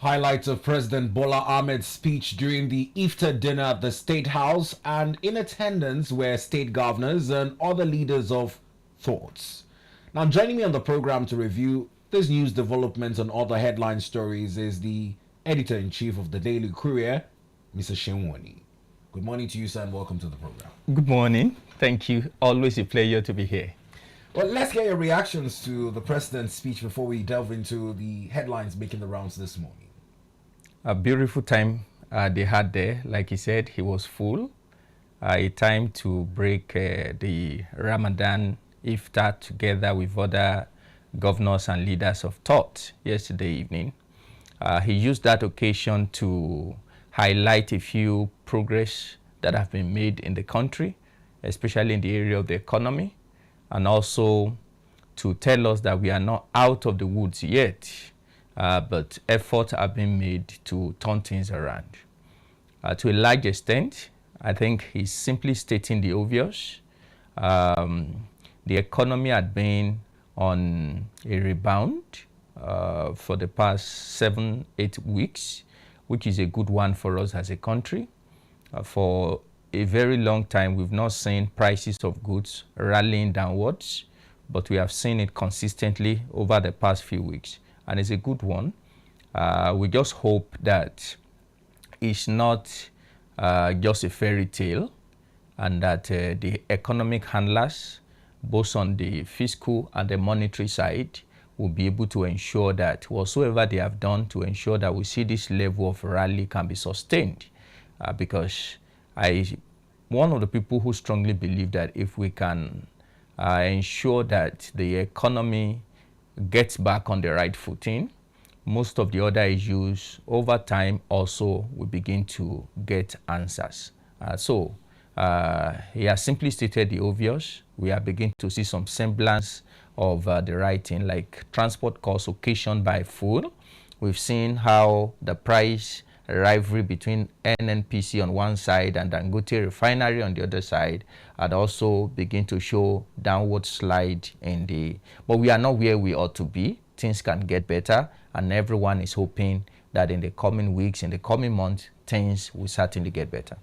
Highlights of President Bola Ahmed's speech during the Iftar dinner at the State House, and in attendance were state governors and other leaders of thoughts. Now, joining me on the program to review this news developments and other headline stories is the editor-in-chief of the Daily Courier, Mr. Seun Oni. Good morning to you, sir, and welcome to the program. Good morning. Thank you. Always a pleasure to be here. Well, let's get your reactions to the president's speech before we delve into the headlines making the rounds this morning. A beautiful time they had there. Like he said, he was full. A time to break the Ramadan Iftar together with other governors and leaders of thought yesterday evening. He used that occasion to highlight a few progress that have been made in the country, especially in the area of the economy, and also to tell us that we are not out of the woods yet. But efforts have been made to turn things around. To a large extent, I think he's simply stating the obvious. The economy had been on a rebound for the past 7-8 weeks, which is a good one for us as a country. For a very long time, we've not seen prices of goods rallying downwards, but we have seen it consistently over the past few weeks. And it's a good one. We just hope that it's not just a fairy tale, and that the economic handlers, both on the fiscal and the monetary side, will be able to ensure that whatsoever they have done to ensure that we see this level of rally can be sustained. Because one of the people who strongly believe that if we can ensure that the economy gets back on the right footing, most of the other issues over time also will begin to get answers. He has simply stated the obvious. We are beginning to see some semblance of the right thing, like transport costs occasioned by fuel. We've seen how the price rivalry between NNPC on one side and Dangote refinery on the other side had also begun to show downward slide but we are not where we ought to be. Things can get better, and everyone is hoping that in the coming weeks, in the coming months, things will certainly get better.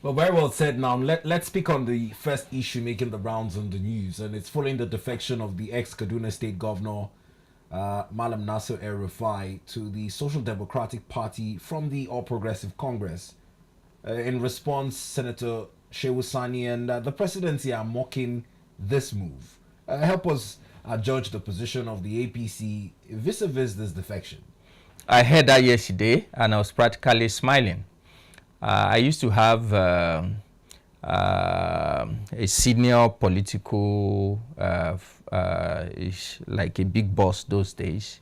Well, very well said. Now, let's speak on the first issue making the rounds on the news, and it's following the defection of the ex-Kaduna State Governor, Malam Nasir El-Rufai, to the Social Democratic Party from the All Progressive Congress. In response, Senator Seun Oni and the Presidency are mocking this move. Help us judge the position of the APC vis-a-vis this defection. I heard that yesterday, and I was practically smiling. I used to have a senior political, like a big boss those days,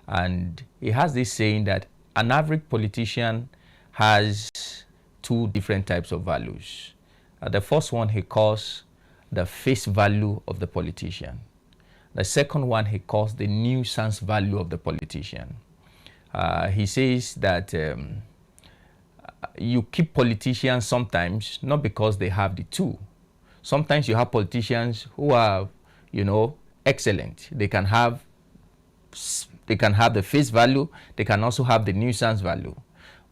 and he has this saying that an average politician has two different types of values. The first one he calls the face value of the politician. The second one he calls the nuisance value of the politician. He says that you keep politicians sometimes not because they have the two. Sometimes you have politicians who are, excellent. They can have the face value. They can also have the nuisance value.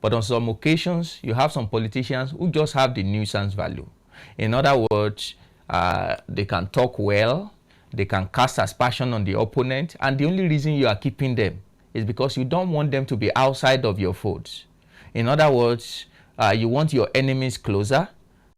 But on some occasions, you have some politicians who just have the nuisance value. In other words, they can talk well. They can cast aspersion on the opponent. And the only reason you are keeping them is because you don't want them to be outside of your fold. In other words, you want your enemies closer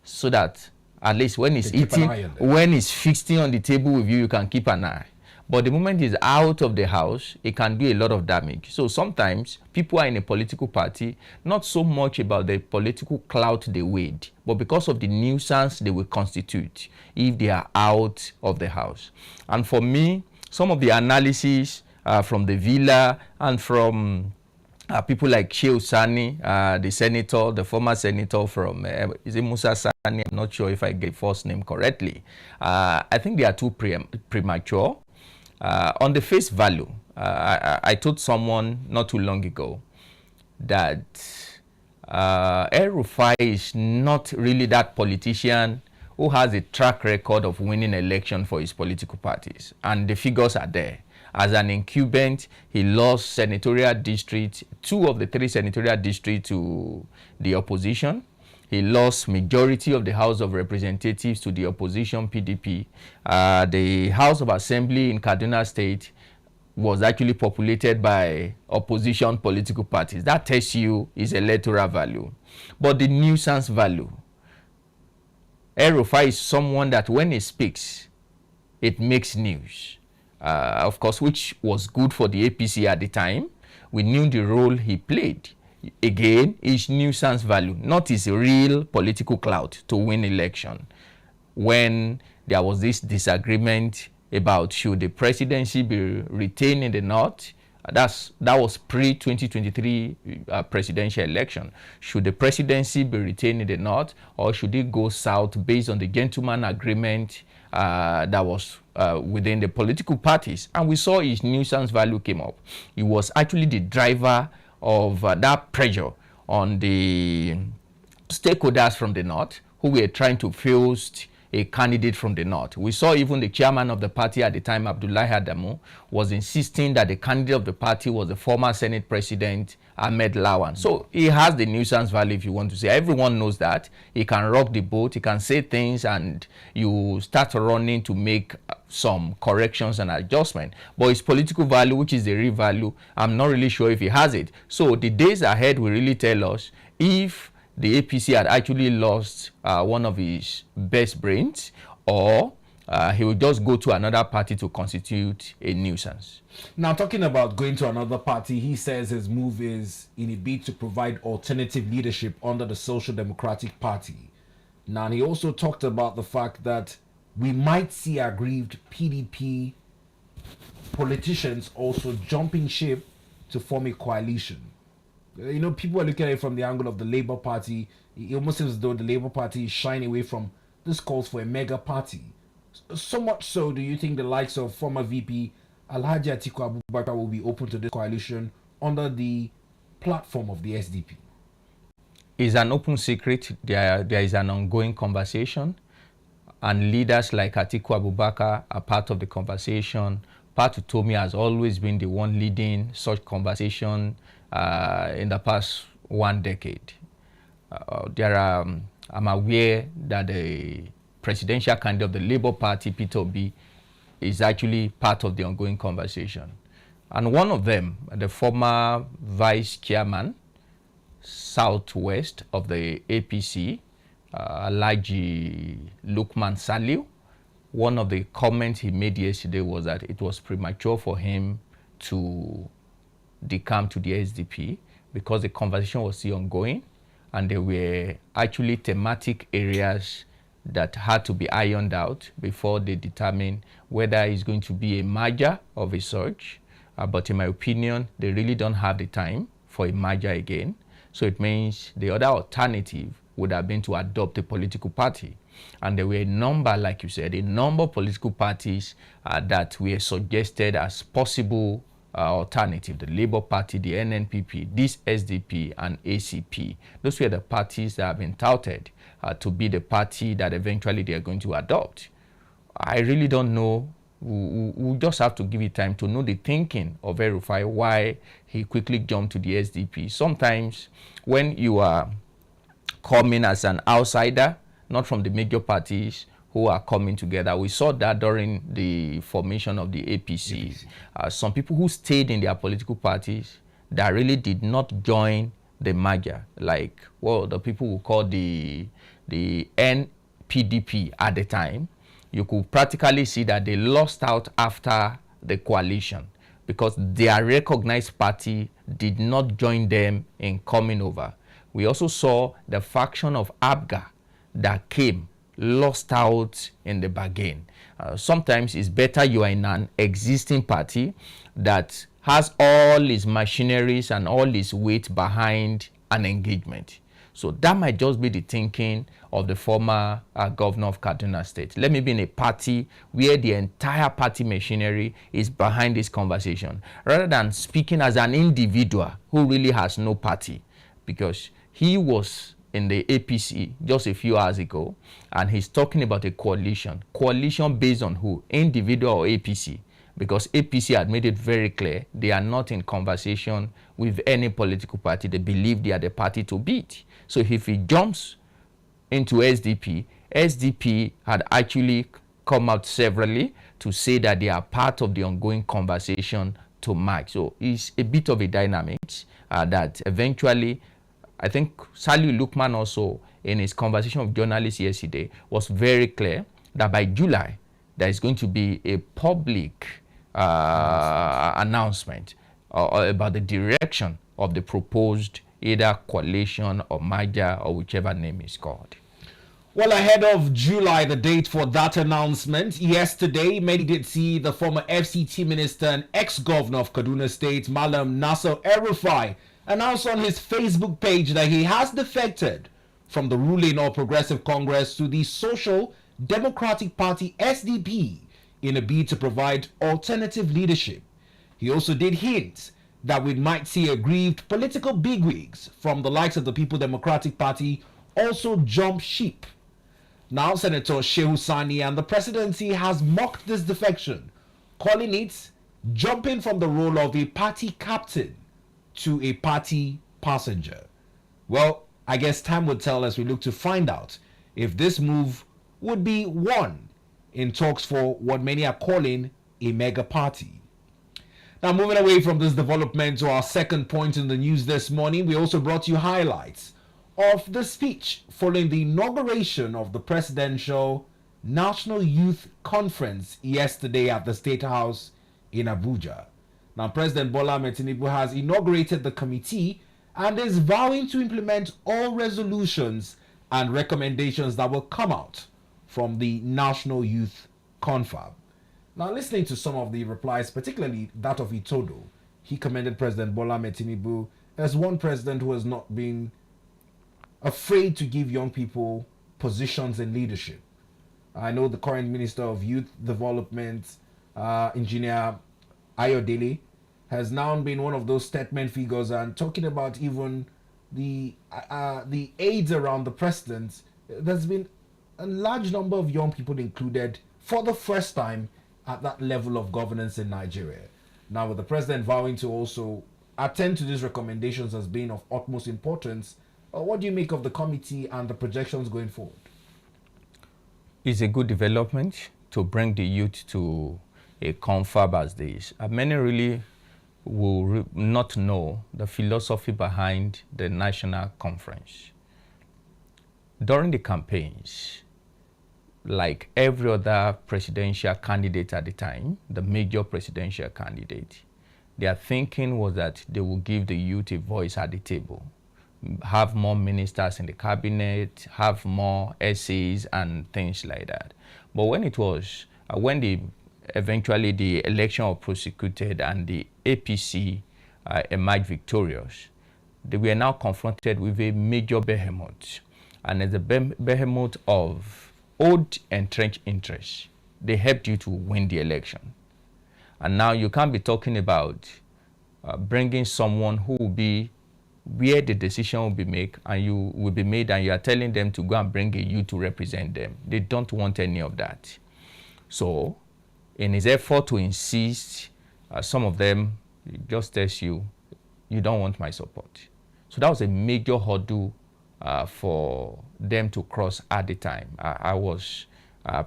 so that at least when he's eating, when he's feasting on the table with you, you can keep an eye. But the moment he's out of the house, it can do a lot of damage. So sometimes people are in a political party, not so much about the political clout they wield, but because of the nuisance they will constitute if they are out of the house. And for me, some of the analysis from the Villa and from people like Seun Oni, the senator, the former senator from, is it Musa Sani? I'm not sure if I get first name correctly. I think they are too premature. On the face value, I told someone not too long ago that El-Rufai is not really that politician who has a track record of winning election for his political parties. And the figures are there. As an incumbent, he lost senatorial districts, 2 of the 3 senatorial districts to the opposition. He lost majority of the House of Representatives to the opposition PDP. The House of Assembly in Kaduna State was actually populated by opposition political parties. That tells you his electoral value. But the nuisance value, El-Rufai is someone that when he speaks, it makes news. Of course, which was good for the APC at the time. We knew the role he played. Again, his nuisance value, not his real political clout to win election. When there was this disagreement about should the presidency be retained in the north, that was pre-2023 presidential election. Should the presidency be retained in the north, or should it go south based on the gentleman agreement that was within the political parties? And we saw his nuisance value came up. He was actually the driver of that pressure on the stakeholders from the north who were trying to field a candidate from the north. We saw even the chairman of the party at the time, Abdullahi Adamu, was insisting that the candidate of the party was the former Senate President Ahmed Lawan. So he has the nuisance value, if you want to say. Everyone knows that. He can rock the boat, he can say things, and you start running to make some corrections and adjustment. But his political value, which is the real value, I'm not really sure if he has it. So the days ahead will really tell us if the APC had actually lost one of his best brains, or he will just go to another party to constitute a nuisance. Now, talking about going to another party, he says his move is in a bid to provide alternative leadership under the Social Democratic Party. Now, he also talked about the fact that we might see aggrieved PDP politicians also jumping ship to form a coalition. You know, people are looking at it from the angle of the Labour Party. It almost seems as though the Labour Party is shying away from this calls for a mega party. So much so, do you think the likes of former VP Alhaji Atiku Abubakar will be open to this coalition under the platform of the SDP? It's an open secret. There is an ongoing conversation, and leaders like Atiku Abubakar are part of the conversation. Pat Utomi has always been the one leading such conversation in the past 1 decade. I'm aware that the presidential candidate of the Labour Party, Peter Obi, is actually part of the ongoing conversation. And one of them, the former vice chairman, Southwest of the APC, Alhaji Lukman Saliu, one of the comments he made yesterday was that it was premature for him to decamp to the SDP because the conversation was still ongoing, and there were actually thematic areas that had to be ironed out before they determine whether it's going to be a merger of a such. But in my opinion, they really don't have the time for a merger again. So it means the other alternative would have been to adopt a political party. And there were a number, like you said, a number of political parties that were suggested as possible alternative. The Labour Party, the NNPP, this SDP, and ACP. Those were the parties that have been touted to be the party that eventually they are going to adopt. I really don't know. We just have to give it time to know the thinking of El-Rufai, why he quickly jumped to the SDP. Sometimes when you are coming as an outsider, not from the major parties who are coming together. We saw that during the formation of the APC. Some people who stayed in their political parties that really did not join the merger, like, well, the people who call the NPDP at the time, you could practically see that they lost out after the coalition because their recognized party did not join them in coming over. We also saw the faction of ABGA that came, lost out in the bargain. Sometimes it's better you are in an existing party that has all its machineries and all its weight behind an engagement. So that might just be the thinking of the former governor of Kaduna State. Let me be in a party where the entire party machinery is behind this conversation, rather than speaking as an individual who really has no party, because he was in the APC just a few hours ago, and he's talking about a coalition. Coalition based on who? Individual or APC? because APC had made it very clear they are not in conversation with any political party. They believe they are the party to beat. So if he jumps into SDP, SDP had actually come out severally to say that they are part of the ongoing conversation to march. So it's a bit of a dynamic that eventually, I think Saliu Lukman also, in his conversation with journalists yesterday, was very clear that by July, there is going to be a public announcement about the direction of the proposed either coalition or merger or whichever name is called. Well, ahead of July, the date for that announcement, yesterday, many did see the former FCT minister and ex-governor of Kaduna State, Malam Nasir El-Rufai, announce on his Facebook page that he has defected from the ruling All Progressive Congress to the Social Democratic Party SDP in a bid to provide alternative leadership. He also did hint that we might see aggrieved political bigwigs from the likes of the People Democratic Party also jump ship. Now, Senator Seun Oni and the presidency has mocked this defection, calling it jumping from the role of a party captain to a party passenger. Well, I guess time will tell as we look to find out if this move would be one in talks for what many are calling a mega party. Now, moving away from this development to our second point in the news this morning, we also brought you highlights of the speech following the inauguration of the Presidential National Youth Conference yesterday at the State House in Abuja. Now, President Bola Ahmed Tinubu has inaugurated the committee and is vowing to implement all resolutions and recommendations that will come out from the National Youth Confab. Now, listening to some of the replies, particularly that of Itodo, he commended President Bola Ahmed Tinubu as one president who has not been afraid to give young people positions in leadership. I know the current Minister of Youth Development, Engineer Ayodele, has now been one of those statement figures and talking about even the aides around the president. There's been a large number of young people included for the first time at that level of governance in Nigeria. Now, with the president vowing to also attend to these recommendations as being of utmost importance, what do you make of the committee and the projections going forward? It's a good development to bring the youth to a confab as this. Many really will not know the philosophy behind the national conference. During the campaigns, like every other presidential candidate at the time, the major presidential candidate, their thinking was that they will give the youth a voice at the table, have more ministers in the cabinet, have more essays and things like that. But when it was, eventually the election was prosecuted and the APC emerged victorious, they were now confronted with a major behemoth. And as a behemoth of old entrenched interests, they helped you to win the election. And now you can't be talking about bringing someone who will be where the decision will be made and you are telling them to go and bring a youth to represent them. They don't want any of that. So in his effort to insist, some of them just tells you, you don't want my support. So that was a major hurdle for them to cross at the time. I was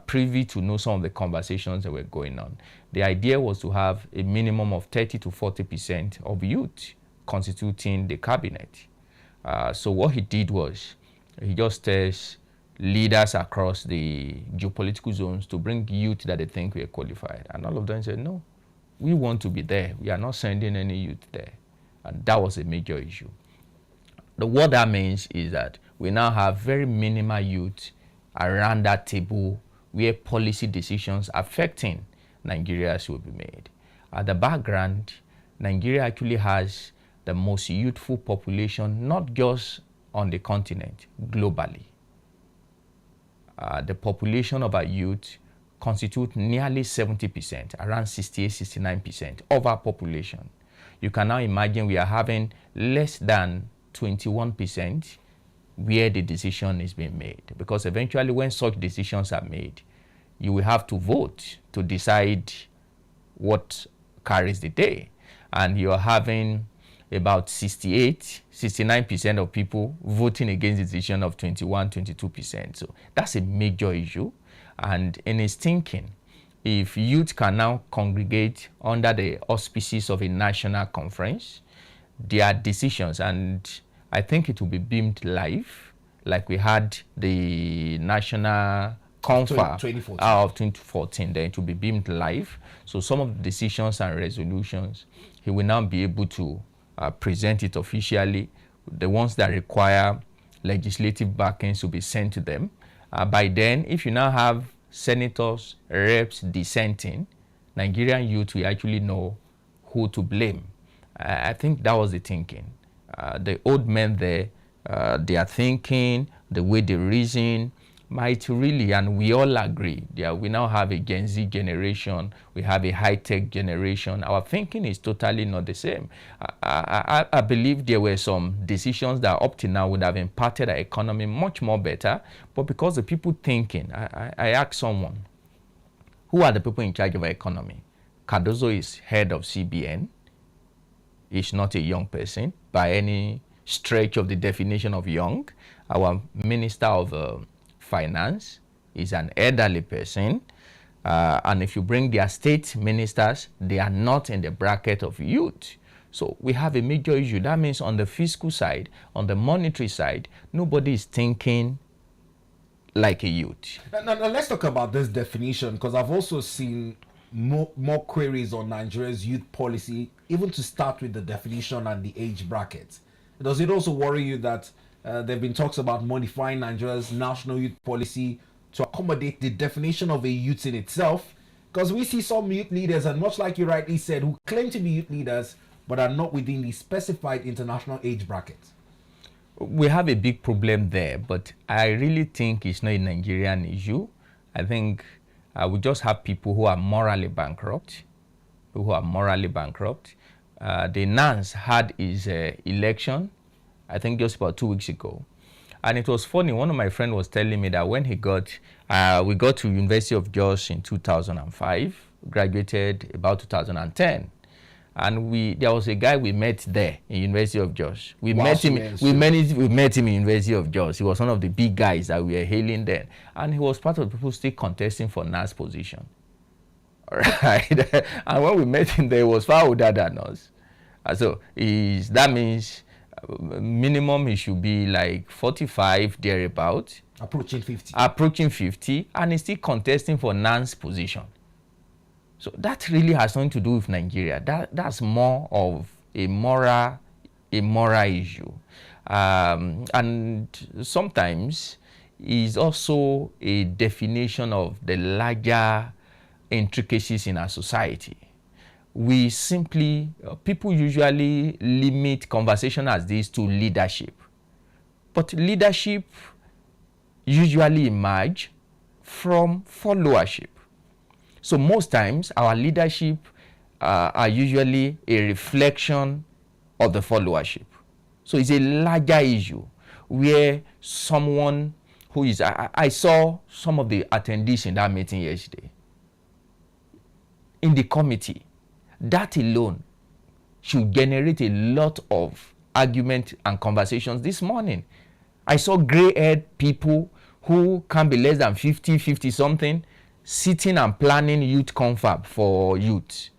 privy to know some of the conversations that were going on. The idea was to have a minimum of 30 to 40% of youth constituting the cabinet. So what he did was he just tells leaders across the geopolitical zones to bring youth that they think were qualified. And all of them said, no, we want to be there. We are not sending any youth there. And that was a major issue. What that means is that we now have very minimal youth around that table where policy decisions affecting Nigerians will be made. At the background, Nigeria actually has the most youthful population, not just on the continent, globally. The population of our youth constitute nearly 70%, around 68-69% of our population. You can now imagine we are having less than 21% where the decision is being made. Because eventually when such decisions are made, you will have to vote to decide what carries the day. And you're having about 69% of people voting against the decision of 22%. So that's a major issue. And in his thinking, if youth can now congregate under the auspices of a national conference, their decisions, and I think it will be beamed live, like we had the national confer 2014. Of 2014, then it will be beamed live. So some of the decisions and resolutions, he will now be able to present it officially. The ones that require legislative backings will be sent to them. By then, if you now have senators, reps dissenting, Nigerian youth will actually know who to blame. I think that was the thinking. The old men there, their thinking, the way they reason, might really, and we all agree, we now have a Gen Z generation, we have a high-tech generation. Our thinking is totally not the same. I believe there were some decisions that up to now would have impacted our economy much more better, but because the people thinking, I asked someone, who are the people in charge of our economy? Cardozo is head of CBN. He's not a young person by any stretch of the definition of young. Our Minister of Finance is an elderly person, and if you bring their state ministers, they are not in the bracket of youth. So we have a major issue. That means on the fiscal side, on the monetary side, nobody is thinking like a youth. Now let's talk about this definition, because I've also seen more queries on Nigeria's youth policy, even to start with the definition and the age bracket. Does it also worry you that there have been talks about modifying Nigeria's national youth policy to accommodate the definition of a youth in itself? Because we see some youth leaders, and much like you rightly said, who claim to be youth leaders but are not within the specified international age bracket. We have a big problem there, but I really think it's not a Nigerian issue. I think we just have people who are morally bankrupt. The Nance had his election, I think just about 2 weeks ago. And it was funny, one of my friends was telling me that when we got to University of Jos in 2005, graduated about 2010. And there was a guy we met there in University of Jos. We met him in University of Jos. He was one of the big guys that we were hailing then. And he was part of the people still contesting for NAS position. All right. And when we met him there, he was far older than us. So that means minimum he should be like 45, thereabout. Approaching 50, and he's still contesting for NAN's position. So that really has nothing to do with Nigeria. That's more of a moral issue. And sometimes is also a definition of the larger intricacies in our society. We simply, people usually limit conversation as this to leadership. But leadership usually emerge from followership. So most times our leadership are usually a reflection of the followership. So it's a larger issue where someone who is, I saw some of the attendees in that meeting yesterday. In the committee, that alone should generate a lot of argument and conversations this morning. I saw gray-haired people who can be less than 50 something, sitting and planning youth confab for youth.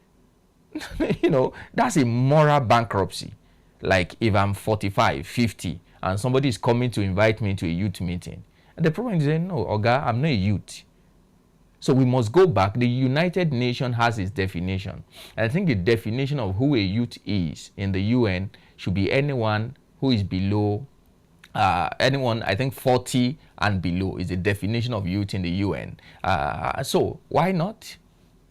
You know, that's a moral bankruptcy. Like if I'm 45, 50, and somebody is coming to invite me to a youth meeting. And the problem is, no, Oga, I'm not a youth. So we must go back. The United Nations has its definition. And I think the definition of who a youth is in the UN should be anyone who is below, anyone, I think 40 and below is the definition of youth in the UN. So why not?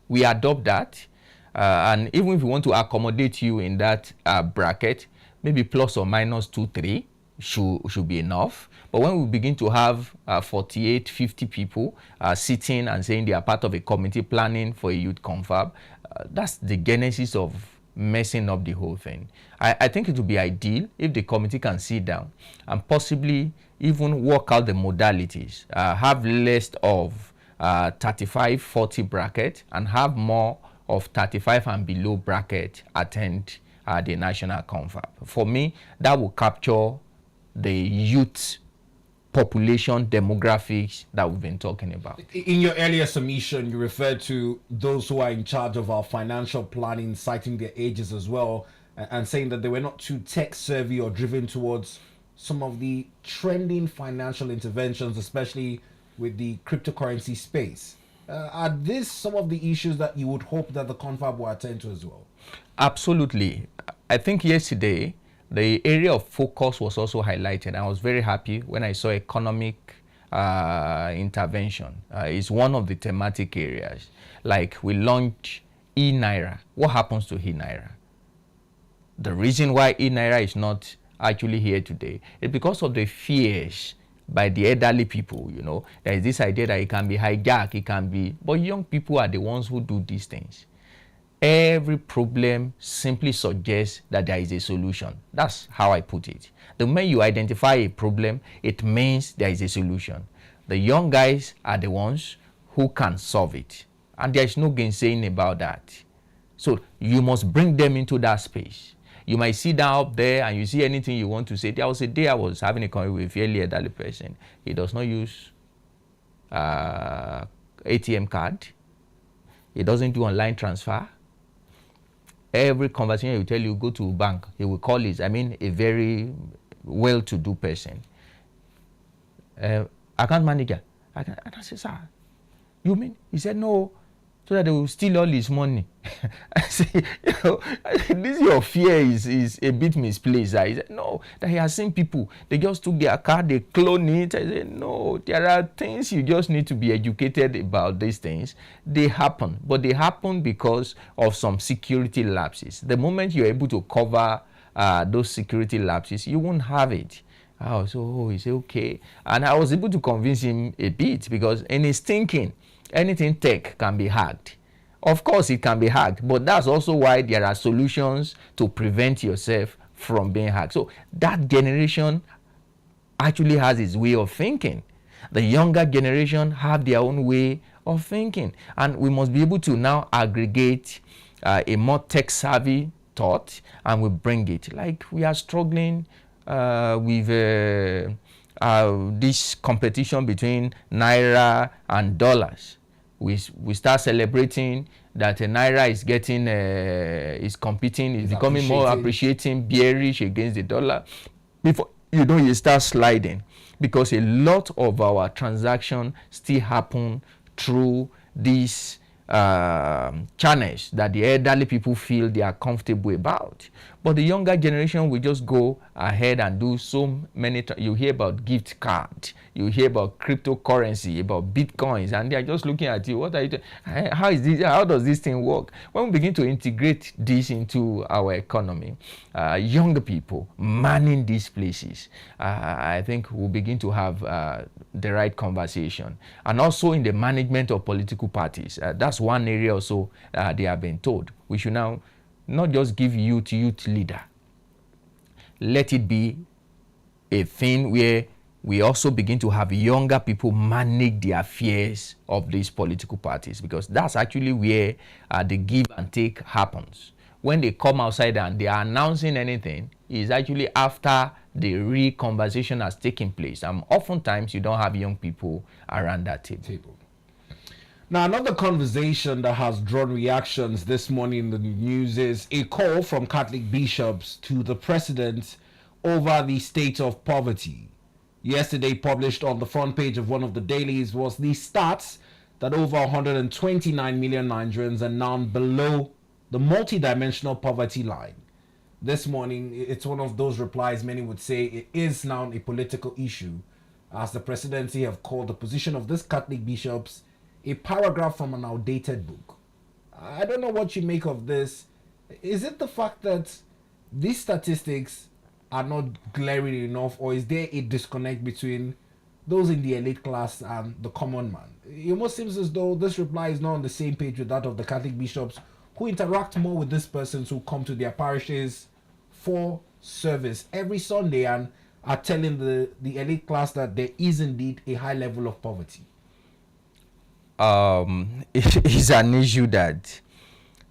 We adopt that. And even if we want to accommodate you in that bracket, maybe plus or minus 2, 3 should be enough. But when we begin to have 48, 50 people sitting and saying they are part of a committee planning for a youth confab, that's the genesis of messing up the whole thing. I think it would be ideal if the committee can sit down and possibly even work out the modalities, have list of 35, 40 bracket and have more of 35 and below bracket attend the national confab. For me, that will capture the youth population demographics that we've been talking about. In your earlier submission, you referred to those who are in charge of our financial planning, citing their ages as well, and saying that they were not too tech savvy or driven towards some of the trending financial interventions, especially with the cryptocurrency space. Are these some of the issues that you would hope that the confab will attend to as well? Absolutely. I think yesterday, the area of focus was also highlighted. I was very happy when I saw economic intervention. It's one of the thematic areas. Like we launched e-Naira. What happens to e-Naira? The reason why e-Naira is not actually here today is because of the fears by the elderly people. You know, there is this idea that it can be hijacked, it can be, but young people are the ones who do these things. Every problem simply suggests that there is a solution. That's how I put it. The moment you identify a problem, it means there is a solution. The young guys are the ones who can solve it. And there is no gainsaying about that. So you must bring them into that space. You might sit down up there and you see anything you want to say. There was a day I was having a conversation with a fairly elderly person. He does not use ATM card. He doesn't do online transfer. Every conversation he will tell you, go to a bank. He will call his, a very well-to-do person. Account manager. And I said, sir, you mean? He said, no, so that they will steal all his money. I said, this your fear is a bit misplaced. He said, no, that he has seen people. They just took their card, they clone it. I said, no, there are things you just need to be educated about these things. They happen, but they happen because of some security lapses. The moment you're able to cover those security lapses, you won't have it. He said, okay. And I was able to convince him a bit because in his thinking, anything tech can be hacked. Of course, it can be hacked, but that's also why there are solutions to prevent yourself from being hacked. So that generation actually has its way of thinking. The younger generation have their own way of thinking. And we must be able to now aggregate a more tech-savvy thought and we bring it. Like we are struggling with this competition between Naira and dollars. We start celebrating that Naira is getting, is competing, is becoming more appreciating, bearish against the dollar. Before you know, you start sliding because a lot of our transactions still happen through these channels that the elderly people feel they are comfortable about. But the younger generation will just go ahead and do so many. You hear about gift card, you hear about cryptocurrency, about bitcoins, and they are just looking at you. What are you doing? How is this? How does this thing work? When we begin to integrate this into our economy, younger people manning these places, I think we'll begin to have the right conversation. And also in the management of political parties, that's one area also they have been told. We should now not just give youth leader. Let it be a thing where we also begin to have younger people manage the affairs of these political parties, because that's actually where the give and take happens. When they come outside and they are announcing anything, is actually after the real conversation has taken place. And oftentimes you don't have young people around that table. Now, another conversation that has drawn reactions this morning in the news is a call from Catholic bishops to the president over the state of poverty. Yesterday, published on the front page of one of the dailies, was the stats that over 129 million Nigerians are now below the multidimensional poverty line. This morning, it's one of those replies many would say it is now a political issue, as the presidency have called the position of these Catholic bishops a paragraph from an outdated book. I don't know what you make of this. Is it the fact that these statistics are not glaring enough, or is there a disconnect between those in the elite class and the common man? It almost seems as though this reply is not on the same page with that of the Catholic bishops, who interact more with these persons who come to their parishes for service every Sunday and are telling the elite class that there is indeed a high level of poverty. It is an issue that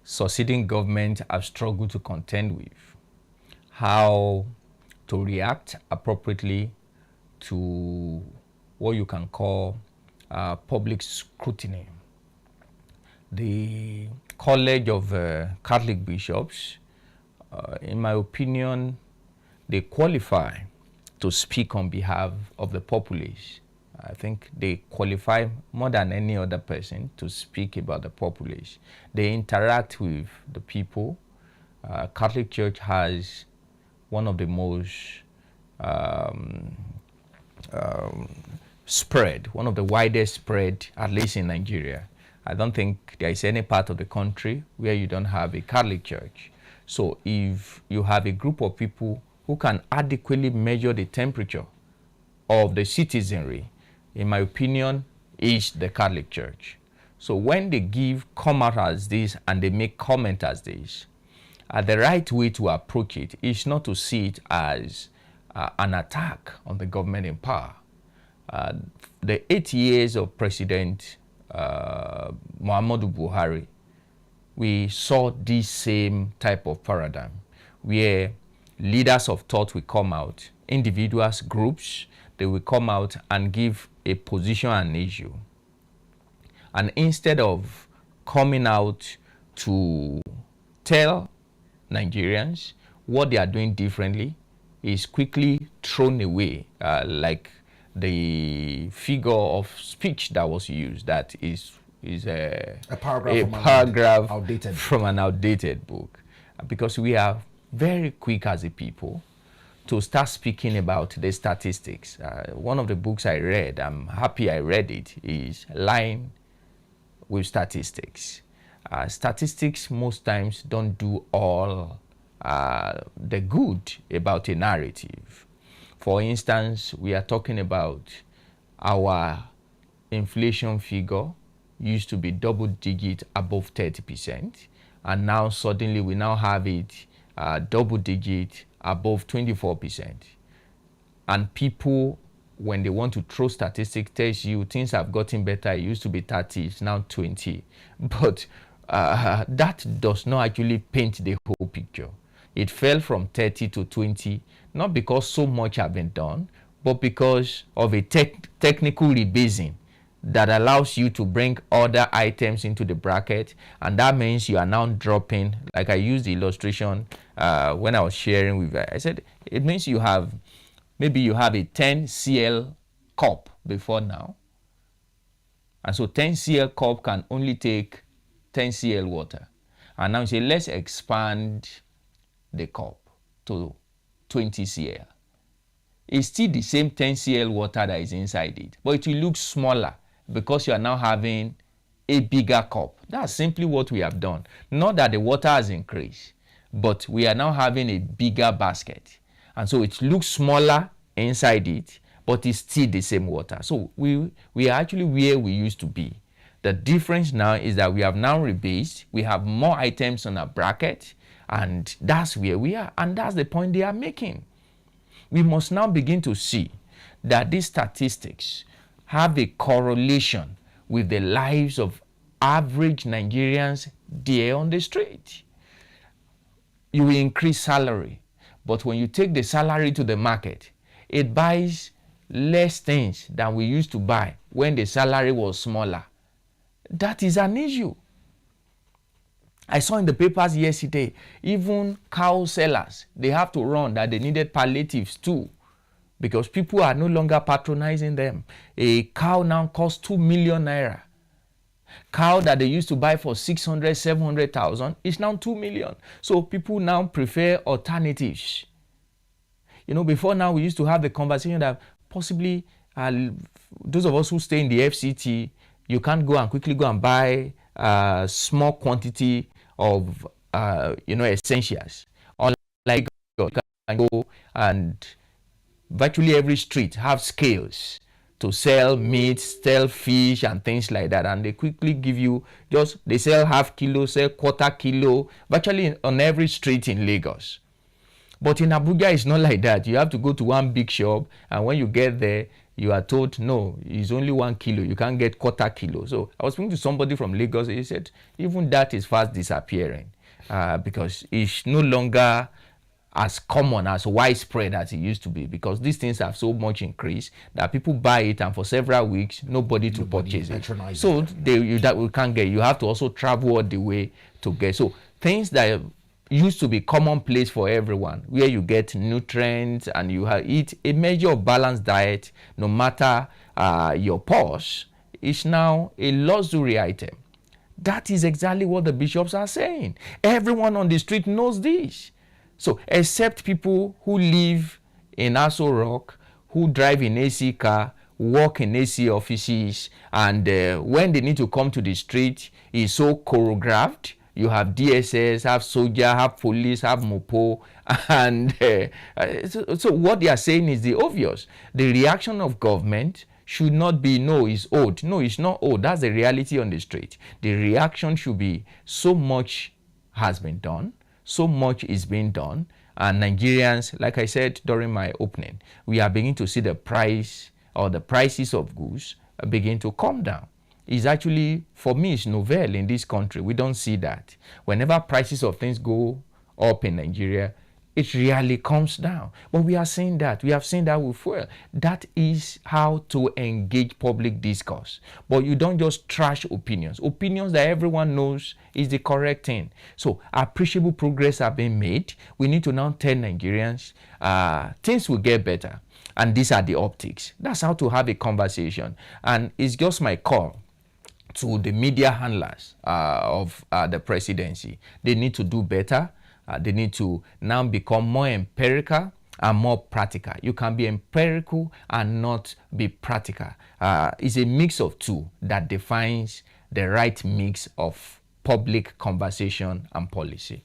succeeding government have struggled to contend with. How to react appropriately to what you can call public scrutiny. The College of Catholic Bishops, in my opinion, they qualify to speak on behalf of the populace. I think they qualify more than any other person to speak about the populace. They interact with the people. Catholic Church has one of the most one of the widest spread, at least in Nigeria. I don't think there is any part of the country where you don't have a Catholic Church. So if you have a group of people who can adequately measure the temperature of the citizenry, in my opinion, is the Catholic Church. So when they come out as this and they make comment as this, the right way to approach it is not to see it as an attack on the government in power. The 8 years of President Muhammadu Buhari, we saw this same type of paradigm where leaders of thought will come out, individuals, groups, they will come out and give a position on an issue. And instead of coming out to tell Nigerians what they are doing differently, is quickly thrown away, like the figure of speech that was used, that is a paragraph from an outdated book. Because we are very quick as a people to start speaking about the statistics. One of the books I read, I'm happy I read it, is Lying with Statistics. Statistics most times don't do all the good about a narrative. For instance, we are talking about our inflation figure used to be double digit above 30%, and now suddenly we now have it double digit above 24%. And people, when they want to throw statistics, tells you things have gotten better. It used to be 30, it's now 20. But that does not actually paint the whole picture. It fell from 30 to 20, not because so much have been done, but because of a technical rebasing that allows you to bring other items into the bracket, and that means you are now dropping, like I used the illustration when I was sharing with you. I said, it means you have, maybe you have a 10 cl cup before now, and so 10 cl cup can only take 10 cl water. And now you say, let's expand the cup to 20 cl. It's still the same 10 cl water that is inside it, but it will look smaller because you are now having a bigger cup. That's simply what we have done. Not that the water has increased, but we are now having a bigger basket. And so it looks smaller inside it, but it's still the same water. So we are actually where we used to be. The difference now is that we have now rebased. We have more items on our bracket, and that's where we are. And that's the point they are making. We must now begin to see that these statistics have a correlation with the lives of average Nigerians there on the street. You will increase salary, but when you take the salary to the market, it buys less things than we used to buy when the salary was smaller. That is an issue. I saw in the papers yesterday, even cow sellers, they have to run that they needed palliatives too, because people are no longer patronizing them. A cow now costs 2 million naira. Cow that they used to buy for 600, 700,000 is now 2 million. So people now prefer alternatives. You know, before now we used to have the conversation that possibly those of us who stay in the FCT, you can't go and quickly go and buy a small quantity of essentials. Unlike you can go and virtually every street have scales to sell meat, sell fish and things like that, and they quickly give you they sell half kilo, sell quarter kilo, virtually on every street in Lagos. But in Abuja, it's not like that. You have to go to one big shop, and when you get there, you are told, no, it's only 1 kilo, you can't get quarter kilo. So I was speaking to somebody from Lagos, he said, even that is fast disappearing because it's no longer as common, as widespread as it used to be, because these things have so much increased that people buy it and for several weeks nobody to purchase it. So that we can't get. You have to also travel all the way to get. So things that used to be commonplace for everyone, where you get nutrients and you eat a measure of balanced diet, no matter your purse, is now a luxury item. That is exactly what the bishops are saying. Everyone on the street knows this. So, except people who live in Aso Rock, who drive in AC car, work in AC offices, and when they need to come to the street, it's so choreographed. You have DSS, have soldier, have police, have Mopo, and so what they are saying is the obvious. The reaction of government should not be, no, it's old. No, it's not old. That's the reality on the street. The reaction should be, so much has been done, so much is being done, and Nigerians, like I said during my opening, we are beginning to see the price or the prices of goods begin to come down. It's actually, for me, it's novel in this country. We don't see that. Whenever prices of things go up in Nigeria, it really comes down. But we are seeing that. We have seen that with fuel. That is how to engage public discourse. But you don't just trash opinions. Opinions that everyone knows is the correct thing. So appreciable progress have been made. We need to now tell Nigerians things will get better. And these are the optics. That's how to have a conversation. And it's just my call to the media handlers of the presidency. They need to do better. They need to now become more empirical and more practical. You can be empirical and not be practical. It's a mix of two that defines the right mix of public conversation and policy.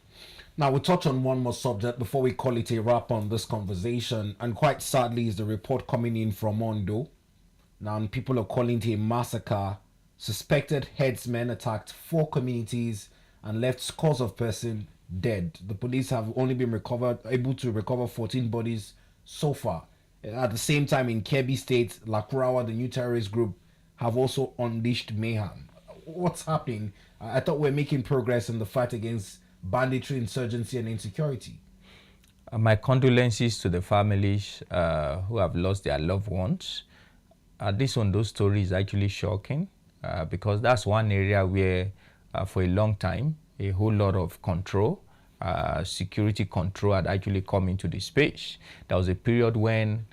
Now, we'll touch on one more subject before we call it a wrap on this conversation. And quite sadly is the report coming in from Ondo. Now, people are calling it a massacre. Suspected herdsmen attacked 4 communities and left scores of persons dead. The police have only been able to recover 14 bodies so far. At the same time, in Kebbi State, Lakurawa, the new terrorist group, have also unleashed mayhem. What's happening? I thought we're making progress in the fight against banditry, insurgency, and insecurity. My condolences to the families who have lost their loved ones. This Ondo story is actually shocking because that's one area where, for a long time, a whole lot of control, security control had actually come into the space. There was a period when,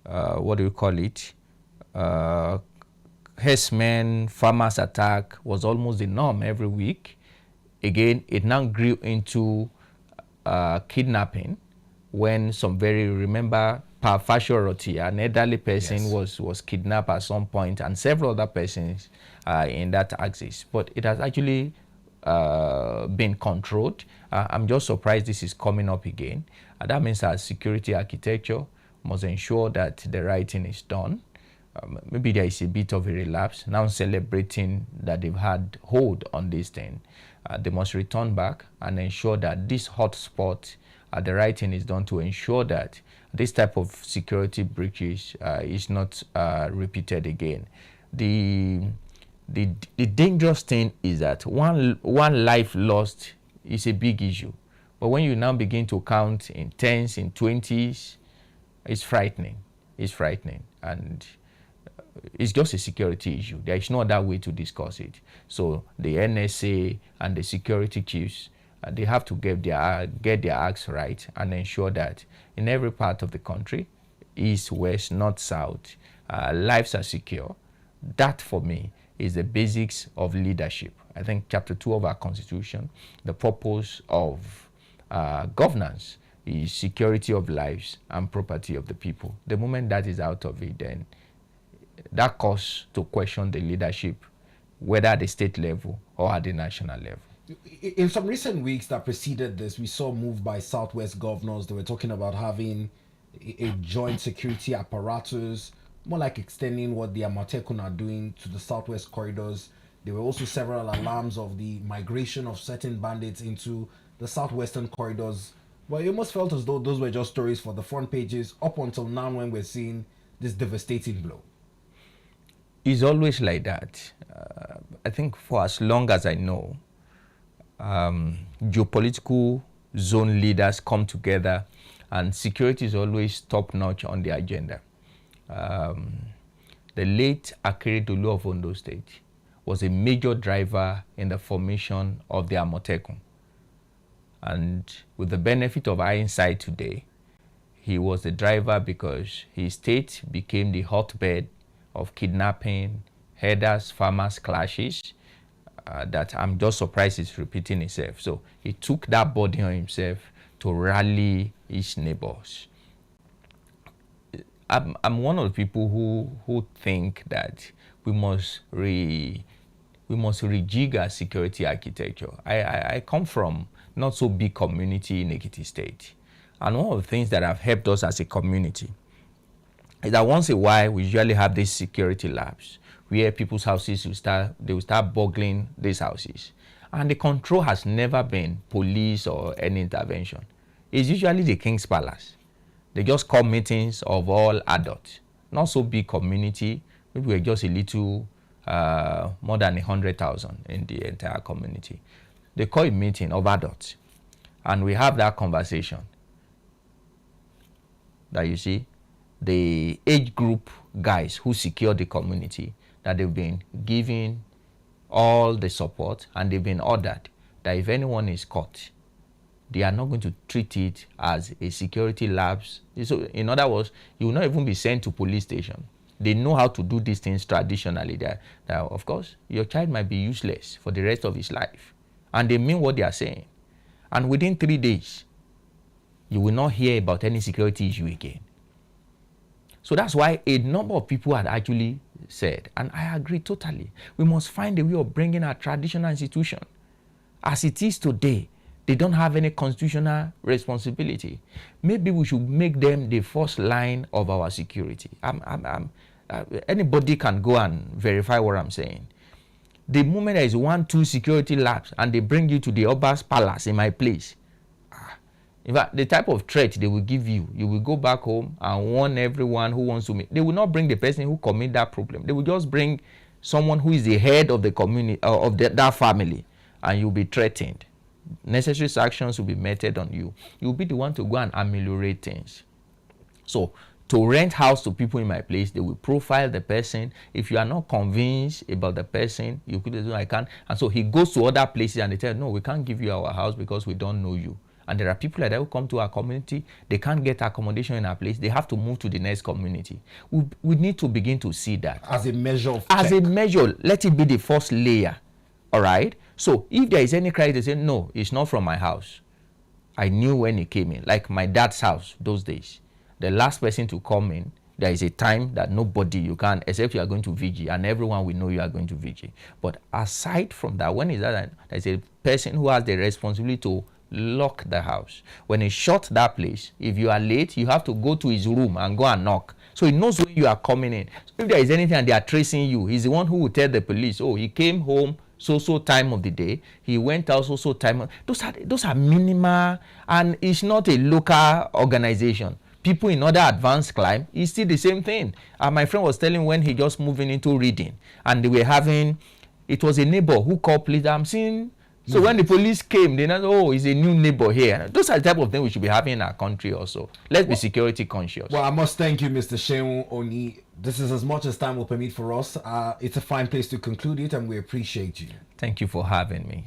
what do you call it? Herdsmen, farmers attack was almost the norm every week. Again, it now grew into kidnapping when some remember Parfashoroti, an elderly person, yes, was kidnapped at some point, and several other persons in that axis. But it has actually been controlled. I'm just surprised this is coming up again. That means our security architecture must ensure that the right thing is done. Maybe there is a bit of a relapse. Now celebrating that they've had hold on this thing. They must return back and ensure that this hotspot, the right thing is done to ensure that this type of security breaches is not repeated again. The dangerous thing is that one life lost is a big issue. But when you now begin to count in 10s, in 20s, it's frightening. It's frightening. And it's just a security issue. There is no other way to discuss it. So the NSA and the security chiefs, they have to get their acts right and ensure that in every part of the country, east, west, north, south, lives are secure. That, for me, is the basics of leadership. I think Chapter 2 of our Constitution, the purpose of governance is security of lives and property of the people. The moment that is out of it, then that causes to question the leadership, whether at the state level or at the national level. In some recent weeks that preceded this, we saw a move by Southwest governors. They were talking about having a joint security apparatus, more like extending what the Amatekun are doing to the Southwest corridors. There were also several alarms of the migration of certain bandits into the Southwestern corridors. But it almost felt as though those were just stories for the front pages up until now, when we're seeing this devastating blow? It's always like that. I think for as long as I know, geopolitical zone leaders come together and security is always top-notch on the agenda. The late Akeredolu of Ondo State was a major driver in the formation of the Amotekun. And with the benefit of hindsight today, he was the driver because his state became the hotbed of kidnapping, herders, farmers clashes, that I'm just surprised it's repeating itself. So he took that burden on himself to rally his neighbors. I'm one of the people who think that we must rejig our security architecture. I come from not so big community in Ekiti State. And one of the things that have helped us as a community is that once in a while we usually have these security labs where people's houses will start burgling these houses. And the control has never been police or any intervention. It's usually the King's Palace. They just call meetings of all adults. Not so big community, maybe we're just a little more than 100,000 in the entire community. They call a meeting of adults. And we have that conversation. That you see, the age group guys who secure the community, that they've been given all the support and they've been ordered that if anyone is caught, they are not going to treat it as a security lapse. So in other words, you will not even be sent to police station. They know how to do these things traditionally. That of course, your child might be useless for the rest of his life. And they mean what they are saying. And within 3 days, you will not hear about any security issue again. So that's why a number of people had actually said, and I agree totally, we must find a way of bringing our traditional institution. As it is today, they don't have any constitutional responsibility. Maybe we should make them the first line of our security. Anybody can go and verify what I'm saying. The moment there is 1-2 security labs and they bring you to the Oba's palace in my place, in fact, the type of threat they will give you, you will go back home and warn everyone who wants to meet. They will not bring the person who commit that problem. They will just bring someone who is the head of the community, of that family, and you'll be threatened. Necessary sanctions will be meted on you. You'll be the one to go and ameliorate things. So, to rent house to people in my place, they will profile the person. If you are not convinced about the person, you could say, I can't. And so he goes to other places and they tell, no, we can't give you our house because we don't know you. And there are people like that who come to our community, they can't get accommodation in our place, they have to move to the next community. We need to begin to see that. As a measure of As check. a measure, let it be the first layer. All right? So if there is any crisis, they say, no, it's not from my house. I knew when he came in, like my dad's house those days. The last person to come in, there is a time that nobody, you can, except you are going to vigil, and everyone will know you are going to vigil. But aside from that, when is that, there's a person who has the responsibility to lock the house. When he shut that place, if you are late, you have to go to his room and go and knock. So he knows when you are coming in. So if there is anything and they are tracing you, he's the one who will tell the police, oh, he came home so time of the day, he went out so time. Those are minimal, and it's not a local organization. People in other advanced climb, it's still the same thing. My friend was telling when he just moving into reading, and they were having, it was a neighbor who called police. I'm seeing. So when the police came, they know, oh, it's a new neighbor here. Those are the type of things we should be having in our country also. Let's be security conscious. Well, I must thank you, Mr. Seun Oni. This is as much as time will permit for us. It's a fine place to conclude it, and we appreciate you. Thank you for having me.